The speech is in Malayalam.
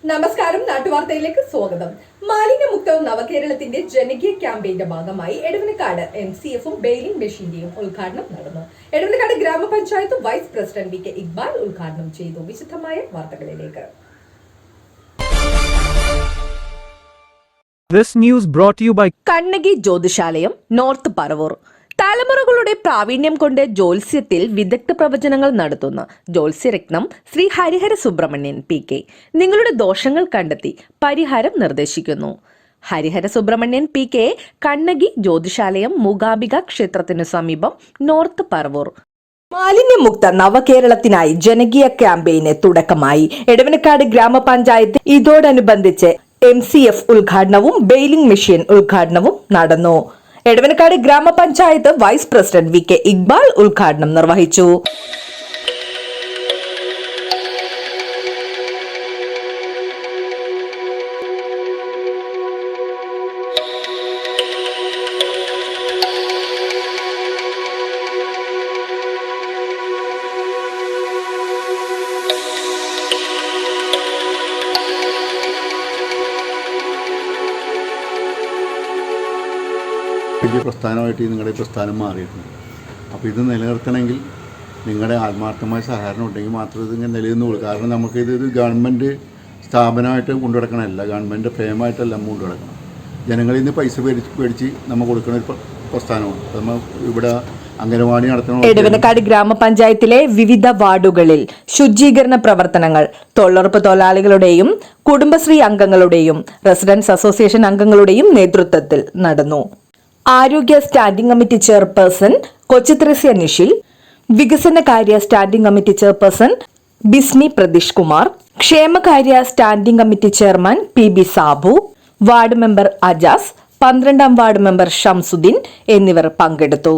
നമസ്കാരം, നാട്ടുവാർത്തയിലേക്ക് സ്വാഗതം. മാലിന്യമുക്തവും നവകേരളത്തിന്റെ ജനകീയ ക്യാമ്പയിന്റെ ഭാഗമായി എടവനക്കാട് MCF-ഉം ബെയിലിംഗ് മെഷീന്റെയും ഉദ്ഘാടനം നടന്നു. എടവനക്കാട് ഗ്രാമപഞ്ചായത്ത് വൈസ് പ്രസിഡന്റ് VK ഇക്ബാൽ ഉദ്ഘാടനം ചെയ്തു. വിശദമായ വാർത്തകളിലേക്ക്. This news brought to you by Kannaki Jyothishalayam, north Paravur. തലമുറകളുടെ പ്രാവീണ്യം കൊണ്ട് ജ്യോത്സ്യത്തിൽ വിദഗ്ധ പ്രവചനങ്ങൾ നടത്തുന്ന ജ്യോത്സ്യരത്നം ശ്രീ ഹരിഹര സുബ്രഹ്മണ്യൻ PK നിങ്ങളുടെ ദോഷങ്ങൾ കണ്ടെത്തി പരിഹാരം നിർദ്ദേശിക്കുന്നു. ഹരിഹര സുബ്രഹ്മണ്യൻ PK, കണ്ണകി ജ്യോതിശാലയം, മൂകാംബിക ക്ഷേത്രത്തിനു സമീപം, നോർത്ത് പറവൂർ. മാലിന്യമുക്ത നവകേരളത്തിനായി ജനകീയ ക്യാമ്പയിന് തുടക്കമായി. എടവനക്കാട് ഗ്രാമപഞ്ചായത്ത് ഇതോടനുബന്ധിച്ച് MCF ഉദ്ഘാടനവും ബെയിലിംഗ് മെഷീൻ ഉദ്ഘാടനവും നടന്നു. എടവനക്കാട് ഗ്രാമപഞ്ചായത്ത് വൈസ് പ്രസിഡന്റ് VK ഇക്ബാൽ ഉദ്ഘാടനം നിർവഹിച്ചു. വലിയ പ്രസ്ഥാനമായിട്ട് നിങ്ങളുടെ പ്രസ്ഥാനം മാറിയിട്ടുണ്ട്. അപ്പോൾ ഇത് നിലനിർത്തണമെങ്കിൽ നിങ്ങളുടെ ആത്മാർത്ഥമായ സഹകരണം ഉണ്ടെങ്കിൽ മാത്രമേ ഇതിങ്ങനെ നിലനിന്നുള്ളൂ. കാരണം നമുക്കിതൊരു ഗവൺമെൻറ് സ്ഥാപനമായിട്ട് കൊണ്ടുനടക്കണമല്ല, ഗവൺമെൻറ് ഫേമായിട്ടല്ല നമ്മൾ കൊണ്ടുനടക്കണം. ജനങ്ങളിൽ നിന്ന് പൈസ മേടിച്ച് നമ്മൾ കൊടുക്കുന്ന ഒരു പ്രസ്ഥാനമാണ്. നമ്മൾ ഇവിടെ അംഗനവാടി നടത്തണം. എടവനക്കാട് ഗ്രാമപഞ്ചായത്തിലെ വിവിധ വാർഡുകളിൽ ശുചീകരണ പ്രവർത്തനങ്ങൾ തൊഴിലുറപ്പ് തൊഴിലാളികളുടെയും കുടുംബശ്രീ അംഗങ്ങളുടെയും റെസിഡൻസ് അസോസിയേഷൻ അംഗങ്ങളുടെയും നേതൃത്വത്തിൽ നടന്നു. ആരോഗ്യ standing committee chairperson Kochuthresya Nishil, വികസനകാര്യ standing committee chairperson Bismi Pratheesh Kumar, ക്ഷേമകാര്യ standing committee chairman PB Sabu, ward member Ajas, 12ാം വാർഡ് മെമ്പർ ഷംസുദ്ദീൻ എന്നിവർ പങ്കെടുത്തു.